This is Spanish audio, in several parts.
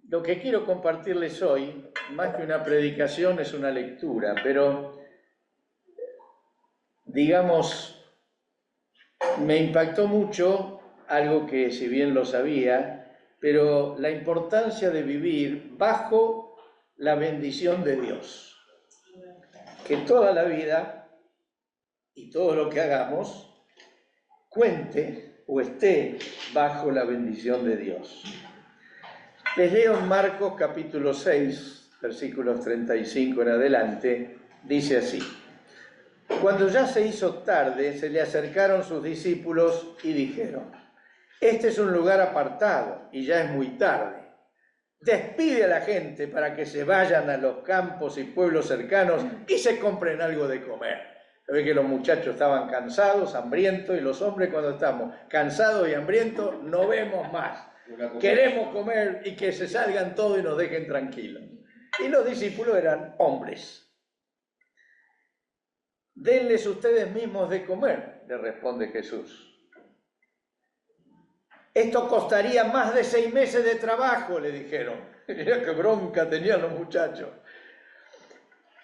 Lo que quiero compartirles hoy, más que una predicación, es una lectura, pero digamos, me impactó mucho algo que si bien lo sabía, pero la importancia de vivir bajo la bendición de Dios. Que toda la vida y todo lo que hagamos cuente o esté bajo la bendición de Dios. Les leo en Marcos capítulo 6, versículos 35 en adelante, dice así: Cuando ya se hizo tarde, se le acercaron sus discípulos y dijeron: Este es un lugar apartado y ya es muy tarde. Despide a la gente para que se vayan a los campos y pueblos cercanos y se compren algo de comer. Ve que los muchachos estaban cansados, hambrientos, y los hombres cuando estamos cansados y hambrientos no vemos más. Queremos comer y que se salgan todos y nos dejen tranquilos. Y los discípulos eran hombres. Denles ustedes mismos de comer, le responde Jesús. Esto costaría más de 6 meses de trabajo, le dijeron. Mira qué bronca tenían los muchachos.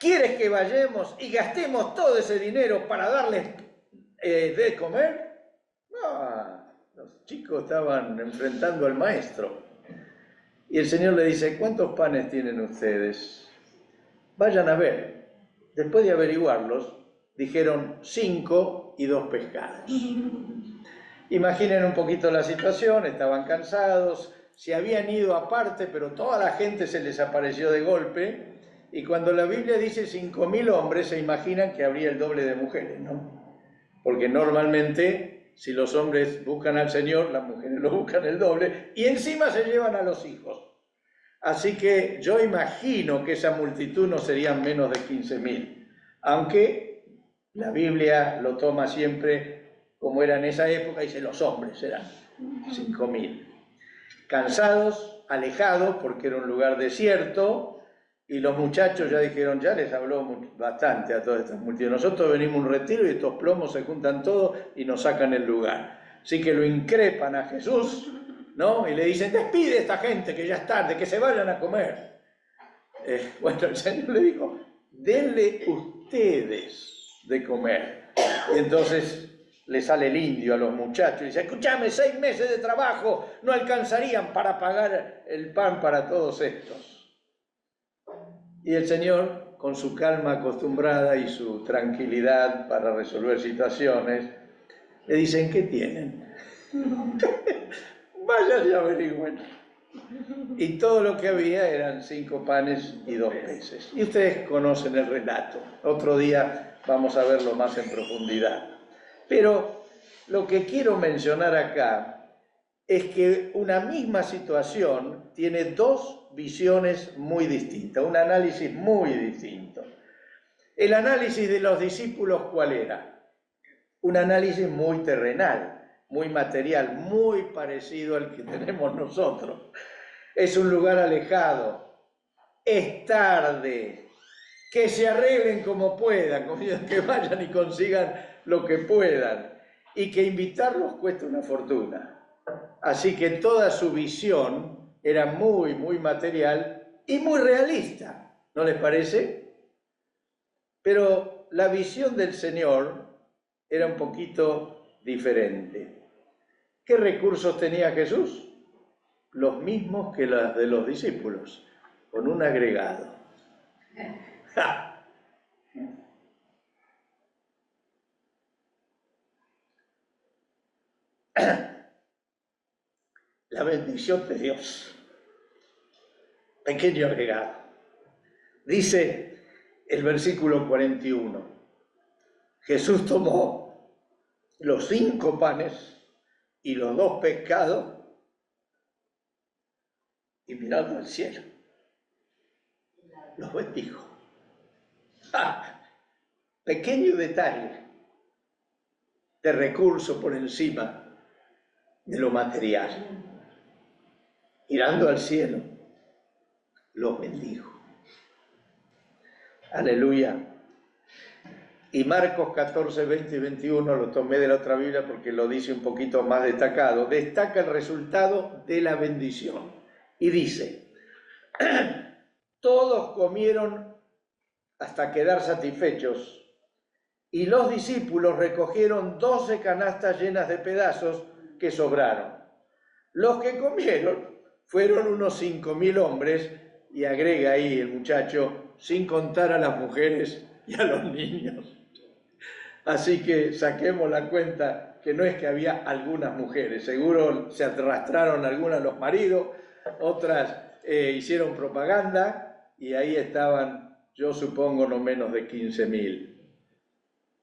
¿Quieres que vayamos y gastemos todo ese dinero para darles de comer? No, los chicos estaban enfrentando al maestro. Y el Señor le dice: ¿cuántos panes tienen ustedes? Vayan a ver. Después de averiguarlos, dijeron 5 y 2 pescados. Imaginen un poquito la situación, estaban cansados, se habían ido aparte, pero toda la gente se les apareció de golpe, y cuando la Biblia dice 5.000 hombres, se imaginan que habría el doble de mujeres, ¿no? Porque normalmente, si los hombres buscan al Señor, las mujeres lo buscan el doble, y encima se llevan a los hijos. Así que yo imagino que esa multitud no serían menos de 15.000, aunque la Biblia lo toma siempre como era en esa época, dice los hombres eran 5.000. Cansados, alejados, porque era un lugar desierto, y los muchachos ya dijeron: ya les habló bastante a todas estas multitudes. Nosotros venimos a un retiro y estos plomos se juntan todos y nos sacan el lugar. Así que lo increpan a Jesús, ¿no? Y le dicen: despide a esta gente que ya es tarde, que se vayan a comer. Bueno, el Señor le dijo: denle ustedes de comer. Y entonces le sale el indio a los muchachos y dice: escúchame, 6 meses de trabajo no alcanzarían para pagar el pan para todos estos. Y el Señor, con su calma acostumbrada y su tranquilidad para resolver situaciones, le dicen: ¿qué tienen? Vayan y averigüen. Y todo lo que había eran 5 panes y 2 peces. Y ustedes conocen el relato. Otro día vamos a verlo más en profundidad. Pero lo que quiero mencionar acá es que una misma situación tiene 2 visiones muy distintas, un análisis muy distinto. El análisis de los discípulos, ¿cuál era? Un análisis muy terrenal, muy material, muy parecido al que tenemos nosotros. Es un lugar alejado, es tarde, que se arreglen como puedan, que vayan y consigan lo que puedan, y que invitarlos cuesta una fortuna. Así que toda su visión era muy, muy material y muy realista, ¿no les parece? Pero la visión del Señor era un poquito diferente. ¿Qué recursos tenía Jesús? Los mismos que los de los discípulos, con un agregado. ¡Ja! La bendición de Dios. Pequeño agregado. Dice el versículo 41. Jesús tomó los 5 panes y los 2 pescados y mirando al cielo, los bendijo. ¡Ah! Pequeño detalle de recurso por encima de lo material. Mirando al cielo, los bendijo. Aleluya. Y Marcos 14, 20 y 21, lo tomé de la otra Biblia porque lo dice un poquito más destacado, destaca el resultado de la bendición. Y dice, todos comieron hasta quedar satisfechos, y los discípulos recogieron 12 canastas llenas de pedazos que sobraron. Los que comieron fueron unos 5.000 hombres, y agrega ahí el muchacho, sin contar a las mujeres y a los niños. Así que saquemos la cuenta que no es que había algunas mujeres, seguro se arrastraron algunas los maridos, otras hicieron propaganda, y ahí estaban, yo supongo, no menos de 15.000.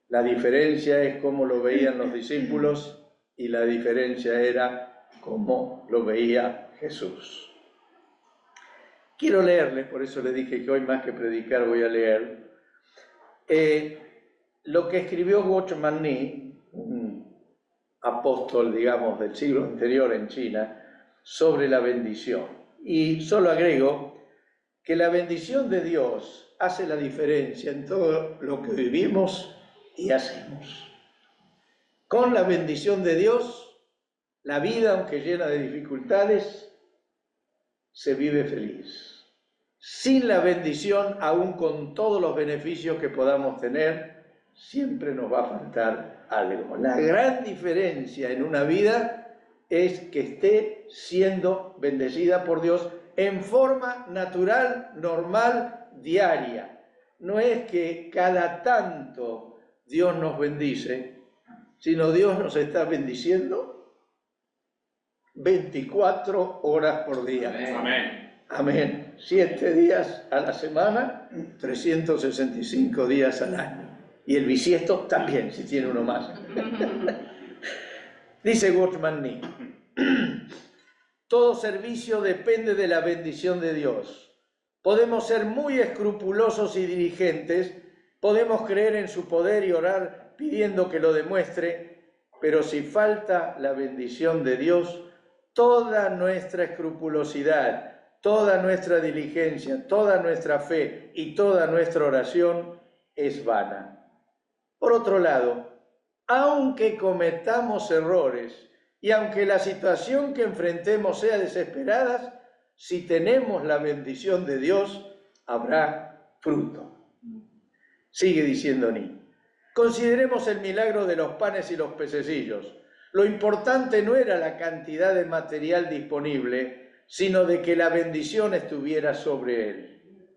La diferencia es cómo lo veían los discípulos, y la diferencia era cómo lo veía Jesús. Quiero leerles, por eso le dije que hoy más que predicar voy a leer, lo que escribió Watchman Nee, un apóstol, digamos, del siglo anterior en China, sobre la bendición. Y solo agrego que la bendición de Dios hace la diferencia en todo lo que vivimos y hacemos. Con la bendición de Dios, la vida, aunque llena de dificultades, se vive feliz. Sin la bendición, aún con todos los beneficios que podamos tener, siempre nos va a faltar algo. La gran diferencia en una vida es que esté siendo bendecida por Dios en forma natural, normal, diaria. No es que cada tanto Dios nos bendice, sino Dios nos está bendiciendo 24 horas por día. Amén. Amén. 7 días a la semana, 365 días al año. Y el bisiesto también, si tiene uno más. Dice Watchman Nee, todo servicio depende de la bendición de Dios. Podemos ser muy escrupulosos y diligentes, podemos creer en su poder y orar pidiendo que lo demuestre, pero si falta la bendición de Dios, toda nuestra escrupulosidad, toda nuestra diligencia, toda nuestra fe y toda nuestra oración es vana. Por otro lado, aunque cometamos errores y aunque la situación que enfrentemos sea desesperada, si tenemos la bendición de Dios, habrá fruto. Sigue diciendo Nee. Consideremos el milagro de los panes y los pececillos. Lo importante no era la cantidad de material disponible, sino de que la bendición estuviera sobre él.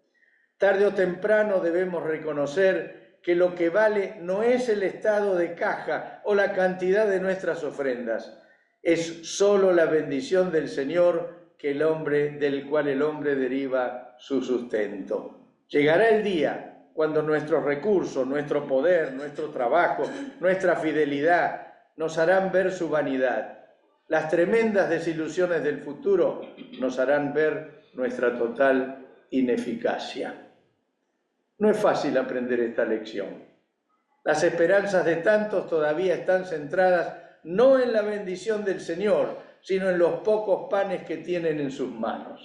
Tarde o temprano debemos reconocer que lo que vale no es el estado de caja o la cantidad de nuestras ofrendas, es solo la bendición del Señor del cual el hombre deriva su sustento. Llegará el día cuando nuestros recursos, nuestro poder, nuestro trabajo, nuestra fidelidad nos harán ver su vanidad. Las tremendas desilusiones del futuro nos harán ver nuestra total ineficacia. No es fácil aprender esta lección. Las esperanzas de tantos todavía están centradas no en la bendición del Señor, sino en los pocos panes que tienen en sus manos.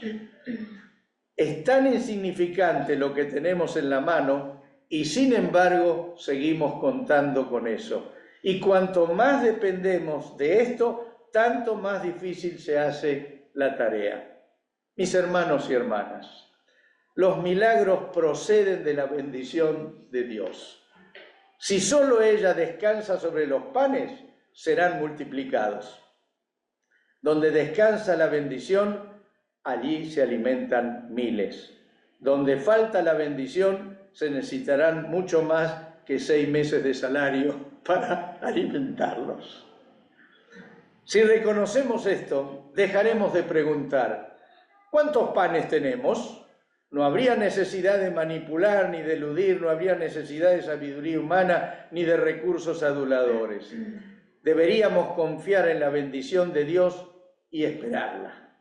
Es tan insignificante lo que tenemos en la mano y sin embargo seguimos contando con eso. Y cuanto más dependemos de esto, tanto más difícil se hace la tarea. Mis hermanos y hermanas, los milagros proceden de la bendición de Dios. Si solo ella descansa sobre los panes, serán multiplicados. Donde descansa la bendición, allí se alimentan miles. Donde falta la bendición, se necesitarán mucho más que 6 meses de salario para alimentarlos. Si reconocemos esto, dejaremos de preguntar, ¿cuántos panes tenemos? No habría necesidad de manipular ni de eludir, no habría necesidad de sabiduría humana ni de recursos aduladores. Deberíamos confiar en la bendición de Dios y esperarla.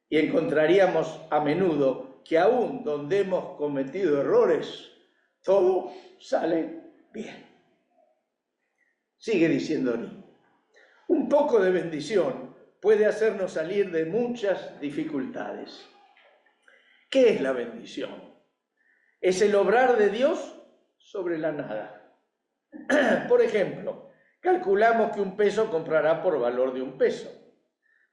Y encontraríamos a menudo que aún donde hemos cometido errores, todo sale bien. Sigue diciendo Nee. Un poco de bendición puede hacernos salir de muchas dificultades. ¿Qué es la bendición? Es el obrar de Dios sobre la nada. Por ejemplo, calculamos que 1 peso comprará por valor de 1 peso.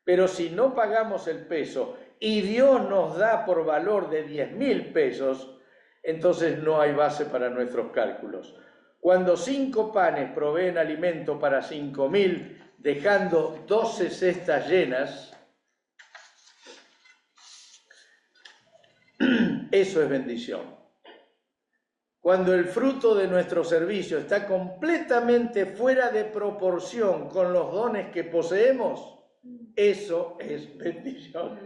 Pero si no pagamos el peso y Dios nos da por valor de 10.000 pesos, entonces no hay base para nuestros cálculos. Cuando 5 panes proveen alimento para 5.000, dejando 12 cestas llenas, eso es bendición. Cuando el fruto de nuestro servicio está completamente fuera de proporción con los dones que poseemos, eso es bendición.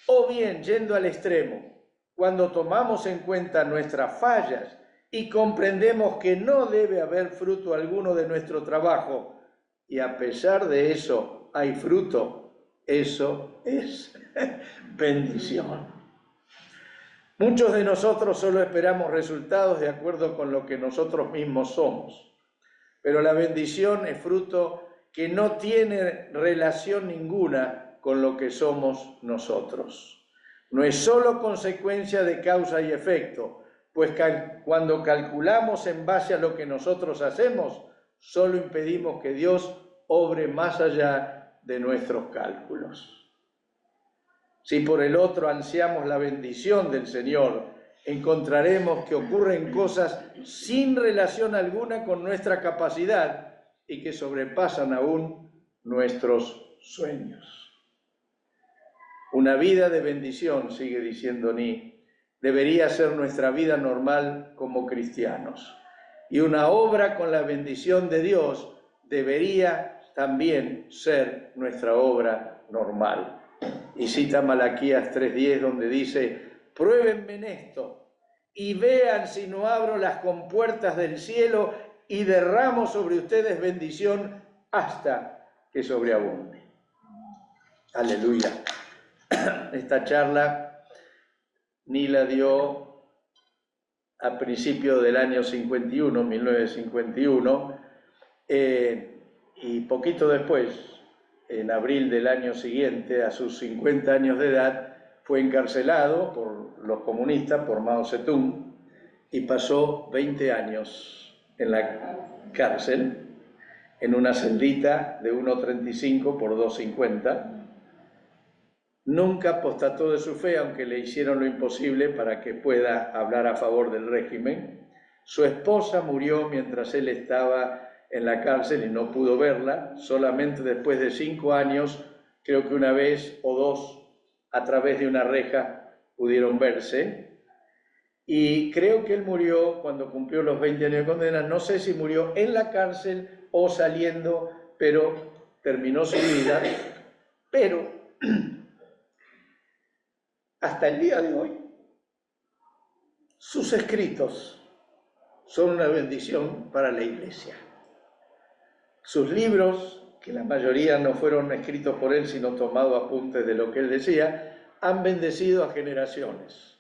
O bien, yendo al extremo, cuando tomamos en cuenta nuestras fallas y comprendemos que no debe haber fruto alguno de nuestro trabajo, y a pesar de eso hay fruto, eso es bendición. Muchos de nosotros solo esperamos resultados de acuerdo con lo que nosotros mismos somos, pero la bendición es fruto que no tiene relación ninguna con lo que somos nosotros. No es solo consecuencia de causa y efecto, pues cuando calculamos en base a lo que nosotros hacemos, solo impedimos que Dios obre más allá de nuestros cálculos. Si por el otro ansiamos la bendición del Señor, encontraremos que ocurren cosas sin relación alguna con nuestra capacidad y que sobrepasan aún nuestros sueños. Una vida de bendición, sigue diciendo Ni, debería ser nuestra vida normal como cristianos. Y una obra con la bendición de Dios debería también ser nuestra obra normal. Y cita Malaquías 3:10, donde dice: pruébenme en esto y vean si no abro las compuertas del cielo y derramo sobre ustedes bendición hasta que sobreabunde. Aleluya. Esta charla Ni la dio a principios del año 51, 1951, y poquito después, en abril del año siguiente, a sus 50 años de edad, fue encarcelado por los comunistas, por Mao Zedong, y pasó 20 años en la cárcel, en una celdita de 1,35 por 2,50. Nunca apostató de su fe, aunque le hicieron lo imposible para que pueda hablar a favor del régimen. Su esposa murió mientras él estaba en la cárcel y no pudo verla. Solamente después de 5 años, creo que una vez o dos, a través de una reja, pudieron verse. Y creo que él murió cuando cumplió los 20 años de condena. No sé si murió en la cárcel o saliendo, pero terminó su vida. Pero hasta el día de hoy, sus escritos son una bendición para la Iglesia. Sus libros, que la mayoría no fueron escritos por él, sino tomados apuntes de lo que él decía, han bendecido a generaciones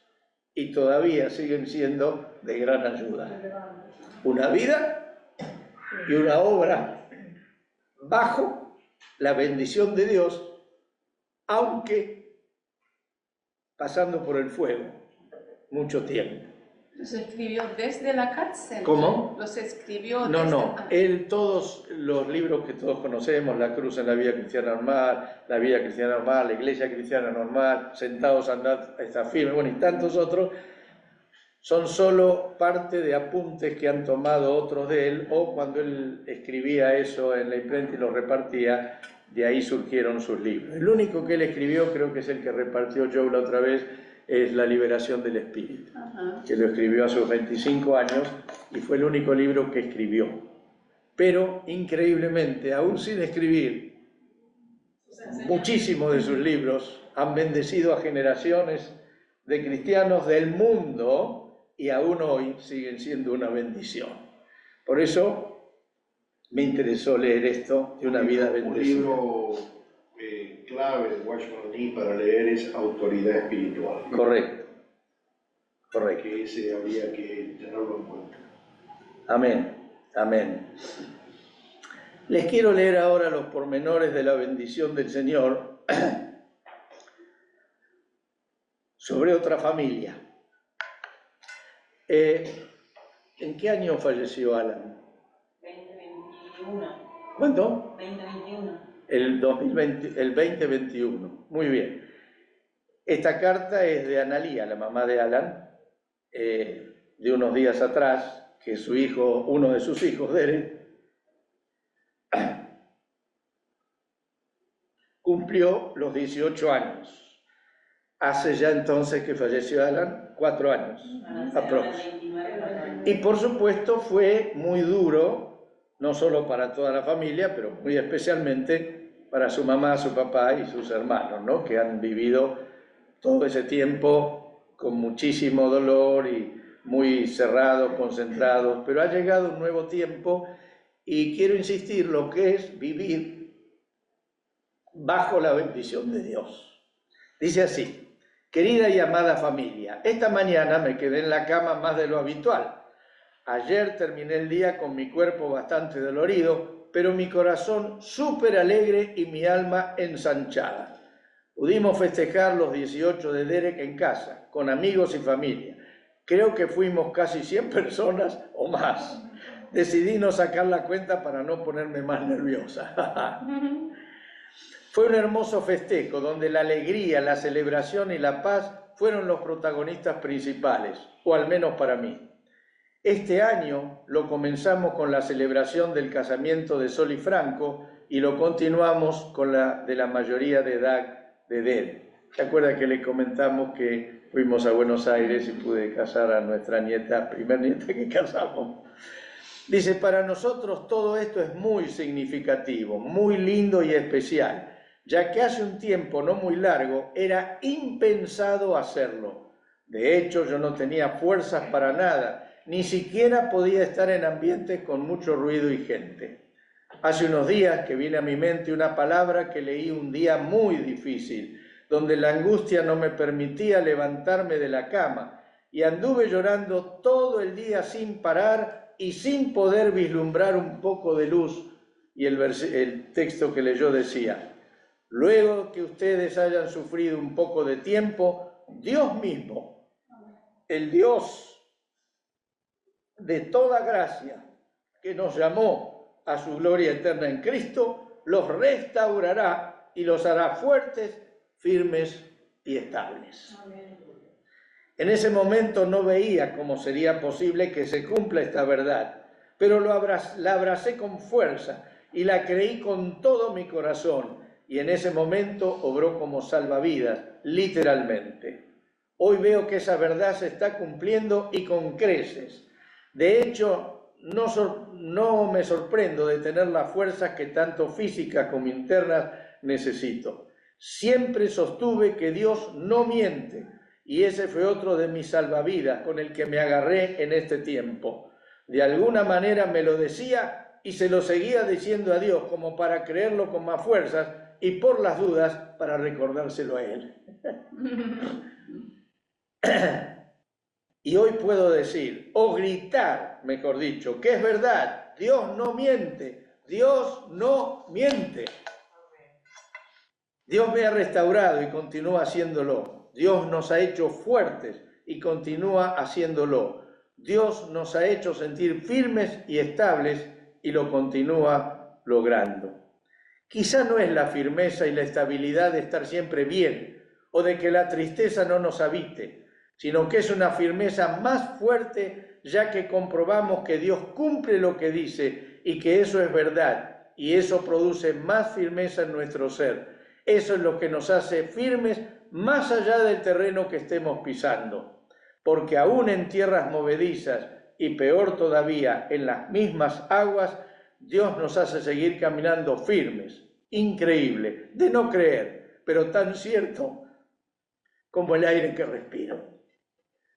y todavía siguen siendo de gran ayuda. Una vida y una obra bajo la bendición de Dios, aunque pasando por el fuego mucho tiempo. ¿Los escribió desde la cárcel? ¿Cómo? ¿Los escribió No, desde no. Él, todos los libros que todos conocemos, La Cruz en la Vida Cristiana Normal, La Vida Cristiana Normal, La Iglesia Cristiana Normal, Sentados andad está firme, bueno, y tantos otros, son solo parte de apuntes que han tomado otros de él, o cuando él escribía eso en la imprenta y lo repartía, de ahí surgieron sus libros. El único que él escribió, creo que es el que repartió Joe la otra vez, es La Liberación del Espíritu, que lo escribió a sus 25 años y fue el único libro que escribió. Pero, increíblemente, aún sin escribir, muchísimos de sus libros han bendecido a generaciones de cristianos del mundo y aún hoy siguen siendo una bendición. Por eso me interesó leer esto de una vida bendecida. Un libro clave de Watchman Nee para leer es Autoridad Espiritual. Correcto. Correcto. Que ese habría que tenerlo en cuenta. Amén. Amén. Les quiero leer ahora los pormenores de la bendición del Señor sobre otra familia. ¿En qué año falleció Alan? 2021. ¿Cuánto? 2021. el 2021. Muy bien. Esta carta es de Analía, la mamá de Alan, de unos días atrás, que su hijo, uno de sus hijos, Derek, cumplió los 18 años. Hace ya entonces que falleció Alan, 4 años, aproximadamente. Y por supuesto fue muy duro, no solo para toda la familia, pero muy especialmente para su mamá, su papá y sus hermanos, ¿no? Que han vivido todo ese tiempo con muchísimo dolor y muy cerrados, concentrados, pero ha llegado un nuevo tiempo y quiero insistir lo que es vivir bajo la bendición de Dios. Dice así: querida y amada familia, esta mañana me quedé en la cama más de lo habitual. Ayer terminé el día con mi cuerpo bastante dolorido, pero mi corazón súper alegre y mi alma ensanchada. Pudimos festejar los 18 de Derek en casa, con amigos y familia. Creo que fuimos casi 100 personas o más. Decidí no sacar la cuenta para no ponerme más nerviosa. Fue un hermoso festejo donde la alegría, la celebración y la paz fueron los protagonistas principales, o al menos para mí. Este año lo comenzamos con la celebración del casamiento de Sol y Franco y lo continuamos con la de la mayoría de edad de Derek. ¿Se acuerda que le comentamos que fuimos a Buenos Aires y pude casar a nuestra nieta, primer nieta que casamos? Dice, para nosotros todo esto es muy significativo, muy lindo y especial, ya que hace un tiempo no muy largo era impensado hacerlo. De hecho, yo no tenía fuerzas para nada, ni siquiera podía estar en ambientes con mucho ruido y gente. Hace unos días que viene a mi mente una palabra que leí un día muy difícil, donde la angustia no me permitía levantarme de la cama, y anduve llorando todo el día sin parar y sin poder vislumbrar un poco de luz. Y el texto que leyó decía: luego que ustedes hayan sufrido un poco de tiempo, Dios mismo, el Dios de toda gracia, que nos llamó a su gloria eterna en Cristo, los restaurará y los hará fuertes, firmes y estables. En ese momento no veía cómo sería posible que se cumpla esta verdad, pero la abracé con fuerza y la creí con todo mi corazón, y en ese momento obró como salvavidas, literalmente. Hoy veo que esa verdad se está cumpliendo y con creces. De hecho, no me sorprendo de tener las fuerzas que tanto físicas como internas necesito. Siempre sostuve que Dios no miente, y ese fue otro de mis salvavidas con el que me agarré en este tiempo. De alguna manera me lo decía y se lo seguía diciendo a Dios como para creerlo con más fuerzas y por las dudas para recordárselo a Él. Y hoy puedo decir, o gritar, mejor dicho, que es verdad, Dios no miente, Dios no miente. Dios me ha restaurado y continúa haciéndolo. Dios nos ha hecho fuertes y continúa haciéndolo. Dios nos ha hecho sentir firmes y estables y lo continúa logrando. Quizá no es la firmeza y la estabilidad de estar siempre bien o de que la tristeza no nos habite, sino que es una firmeza más fuerte, ya que comprobamos que Dios cumple lo que dice y que eso es verdad, y eso produce más firmeza en nuestro ser. Eso es lo que nos hace firmes más allá del terreno que estemos pisando, porque aún en tierras movedizas y peor todavía en las mismas aguas, Dios nos hace seguir caminando firmes. Increíble, de no creer, pero tan cierto como el aire que respiro.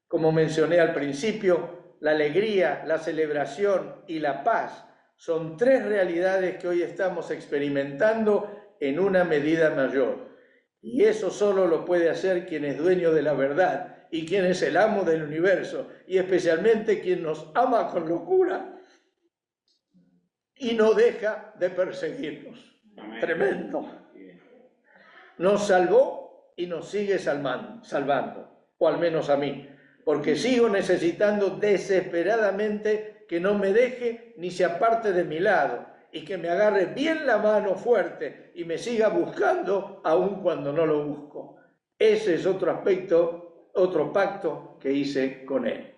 Como mencioné al principio, la alegría, la celebración y la paz son tres realidades que hoy estamos experimentando en una medida mayor. Y eso solo lo puede hacer quien es dueño de la verdad y quien es el amo del universo, y especialmente quien nos ama con locura y no deja de perseguirnos. Amén. Tremendo. Nos salvó y nos sigue salvando, o al menos a mí, porque sigo necesitando desesperadamente que no me deje ni se aparte de mi lado, y que me agarre bien la mano fuerte y me siga buscando aun cuando no lo busco. Ese es otro aspecto, otro pacto que hice con Él.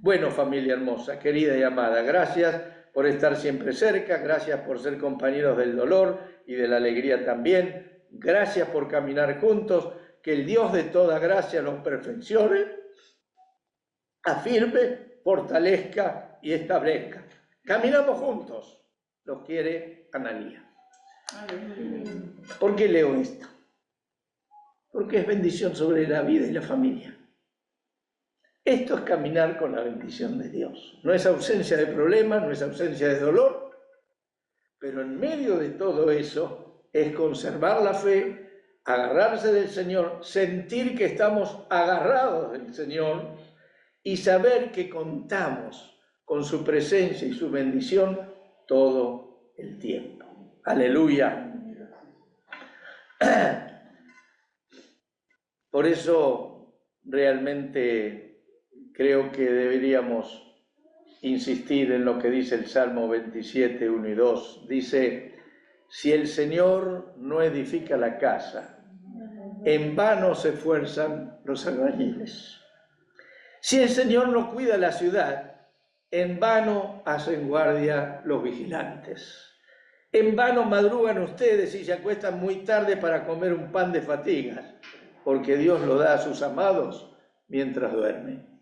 Bueno, familia hermosa, querida y amada, gracias por estar siempre cerca, gracias por ser compañeros del dolor y de la alegría también, gracias por caminar juntos, que el Dios de toda gracia los perfeccione, afirme, fortalezca y establezca. Caminamos juntos, los quiere Analía. ¿Por qué leo esto? Porque es bendición sobre la vida y la familia. Esto es caminar con la bendición de Dios. No es ausencia de problemas, no es ausencia de dolor, pero en medio de todo eso es conservar la fe, agarrarse del Señor, sentir que estamos agarrados del Señor y saber que contamos con su presencia y su bendición todo el tiempo. Aleluya. Por eso realmente creo que deberíamos insistir en lo que dice el Salmo 27, 1 y 2. Dice, si el Señor no edifica la casa, en vano se esfuerzan los albañiles. Si el Señor no cuida la ciudad, en vano hacen guardia los vigilantes. En vano madrugan ustedes y se acuestan muy tarde para comer un pan de fatigas, porque Dios lo da a sus amados mientras duermen.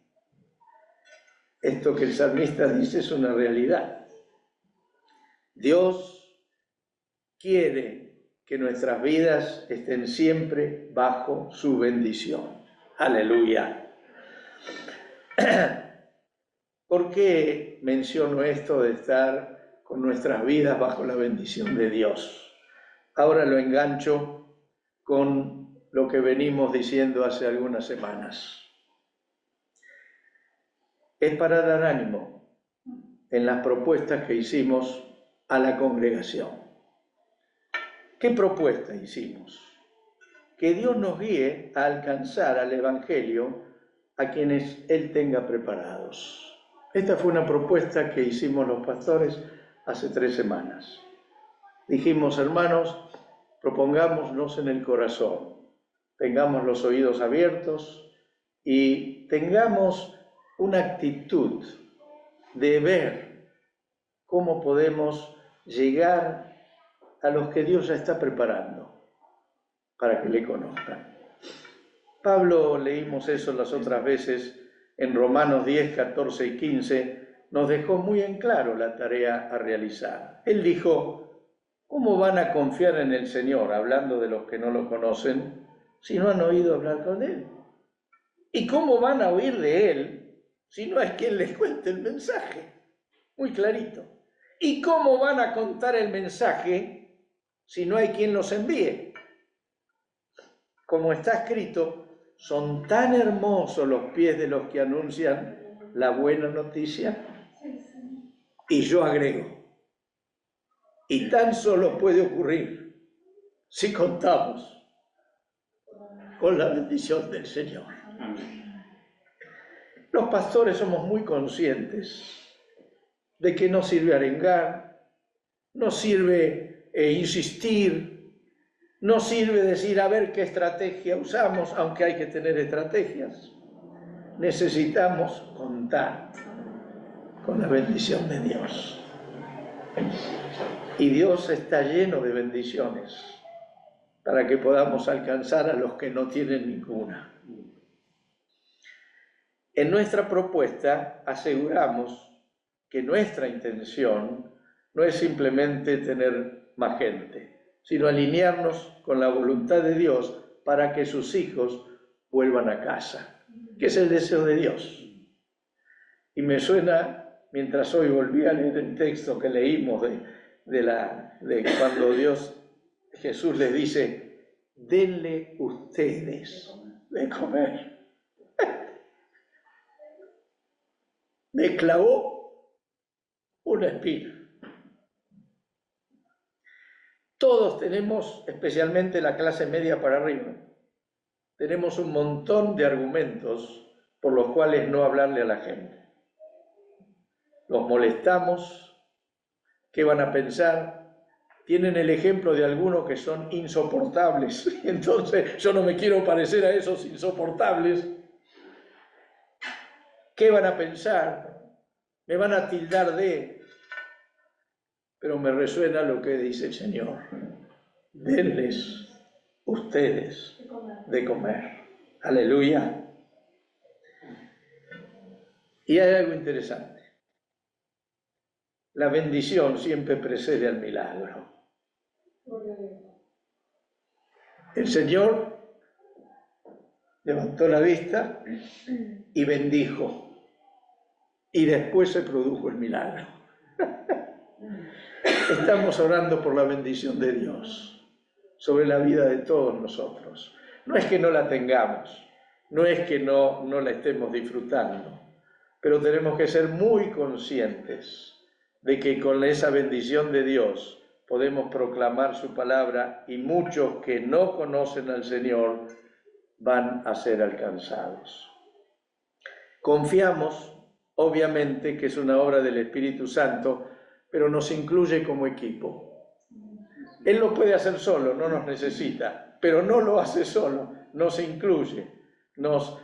Esto que el salmista dice es una realidad. Dios quiere que nuestras vidas estén siempre bajo su bendición. Aleluya. ¿Por qué menciono esto de estar con nuestras vidas bajo la bendición de Dios? Ahora lo engancho con lo que venimos diciendo hace algunas semanas. Es para dar ánimo en las propuestas que hicimos a la congregación. ¿Qué propuesta hicimos? Que Dios nos guíe a alcanzar al Evangelio a quienes Él tenga preparados. Esta fue una propuesta que hicimos los pastores hace 3 semanas. Dijimos, hermanos, propongámonos en el corazón, tengamos los oídos abiertos y tengamos una actitud de ver cómo podemos llegar a los que Dios ya está preparando para que le conozcan. Pablo, leímos eso las otras veces, en Romanos 10, 14 y 15, nos dejó muy en claro la tarea a realizar. Él dijo, ¿cómo van a confiar en el Señor, hablando de los que no lo conocen, si no han oído hablar con Él? ¿Y cómo van a oír de Él si no es quien les cuente el mensaje? Muy clarito. ¿Y cómo van a contar el mensaje si no hay quien los envíe? Como está escrito, son tan hermosos los pies de los que anuncian la buena noticia. Y yo agrego, y tan solo puede ocurrir si contamos con la bendición del Señor. Los pastores somos muy conscientes de que no sirve arengar, no sirve insistir, no sirve decir a ver qué estrategia usamos, aunque hay que tener estrategias. Necesitamos contar con la bendición de Dios. Y Dios está lleno de bendiciones para que podamos alcanzar a los que no tienen ninguna. En nuestra propuesta aseguramos que nuestra intención no es simplemente tener más gente, sino alinearnos con la voluntad de Dios para que sus hijos vuelvan a casa, que es el deseo de Dios. Y me suena, mientras hoy volví a leer el texto que leímos de cuando Jesús les dice, denle ustedes de comer. Me clavó una espina. Todos tenemos, especialmente la clase media para arriba, tenemos un montón de argumentos por los cuales no hablarle a la gente. Los molestamos, ¿Qué van a pensar? Tienen el ejemplo de algunos que son insoportables. Entonces yo no me quiero parecer a esos insoportables. ¿Qué van a pensar? Me van a tildar de... Pero me resuena lo que dice el Señor. Denles ustedes de comer. Aleluya. Y hay algo interesante. La bendición siempre precede al milagro. El Señor levantó la vista y bendijo. Y después se produjo el milagro. Estamos orando por la bendición de Dios sobre la vida de todos nosotros. No es que no la tengamos, no es que no la estemos disfrutando, pero tenemos que ser muy conscientes de que con esa bendición de Dios podemos proclamar su palabra y muchos que no conocen al Señor van a ser alcanzados. Confiamos, obviamente, que es una obra del Espíritu Santo, pero nos incluye como equipo. Él lo puede hacer solo, no nos necesita, pero no lo hace solo, nos incluye, nos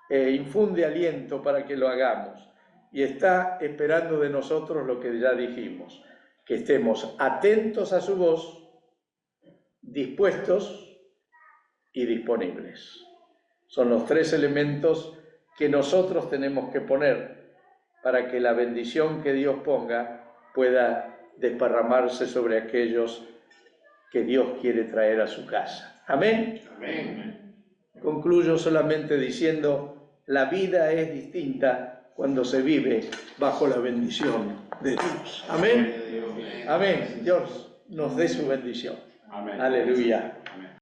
infunde aliento para que lo hagamos y está esperando de nosotros lo que ya dijimos, que estemos atentos a su voz, dispuestos y disponibles. Son los tres elementos que nosotros tenemos que poner para que la bendición que Dios ponga pueda desparramarse sobre aquellos que Dios quiere traer a su casa. Amén. Amén. Concluyo solamente diciendo, la vida es distinta cuando se vive bajo la bendición de Dios. Amén. Amén. Dios nos dé su bendición. Amén. Aleluya. Amén.